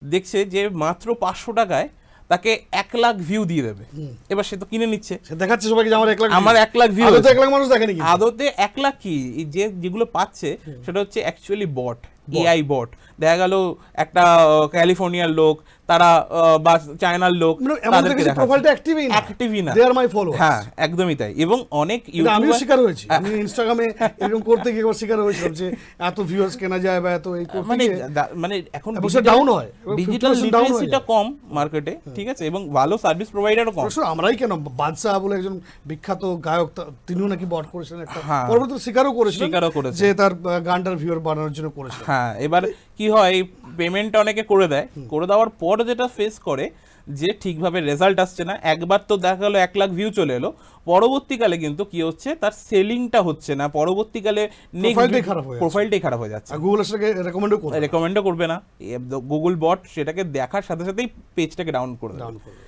দেখছে যে মাত্র 500 টাকায় তাকে 1 লাখ ভিউ দিয়ে দেবে। এবার সে তো কিনে নিচ্ছে, সে দেখাচ্ছে সবাইকে যে আমার 1 লাখ আমার 1 লাখ ভিউ। আদতে 1 লাখ মানুষ দেখেনি কিন্তু। আদতে 1 লাখ কি, যেগুলো পাচ্ছে সেটা হচ্ছে অ্যাকচুয়ালি বট, এআই বট। দেখা গেল একটা ক্যালিফোর্নিয়ার লোক, তারা বা চায়নার লোক, মানে এমন তাদেরকে দেখেছি দেখাচ্ছে প্রোফাইলটা অ্যাক্টিভই না। না। দে আর মাই ফলোয়ার্স। হ্যাঁ, একদমই তাই। এবং অনেক আমিও ইউটিউবার শিকার হয়েছি, আমি ইনস্টাগ্রামে এরকম করতে গিয়ে শিকার হয়েছিলাম যে এত ভিউয়ার্স কেনা যায় বা এত এই করতে মানে গিয়ে মানে এখন এবং সে ডাউন হয়, ডিজিটাল 50% ডাউন হয়ে লিটারেসিটা যায়। কম মার্কেটে, ঠিক আছে, এবং ভালো সার্ভিস প্রোভাইডারও কম। অবশ্য আমরাই কেন, বাদশাহ বলে একজন বিখ্যাত গায়ক, তিনিও নাকি বট করেছিলেন একটা, হ্যাঁ। পরবর্তীতে স্বীকারও করেছেন করেছেন। যে তার গানটার ভিউয়ার বাড়ানোর জন্য করেছিলেন। হ্যাঁ, এবার কি হয়, পেমেন্ট অনেকে করে দেয়, করে দেওয়ার পর যেটা ফেস করে যে ঠিকভাবে রেজাল্ট আসছে না। একবার তো দেখা গেলো 1 লাখ ভিউ চলে এলো, পরবর্তীকালে কিন্তু কি হচ্ছে, তার সেলিংটা হচ্ছে না, পরবর্তীকালে প্রোফাইলটাই খারাপ হয়ে যাচ্ছে। আর গুগল সেটাকে রেকমেন্ডও রেকমেন্ডও করবে না, গুগল বট সেটাকে দেখার সাথে সাথেই পেজটাকে ডাউন করে দেবে। করবে।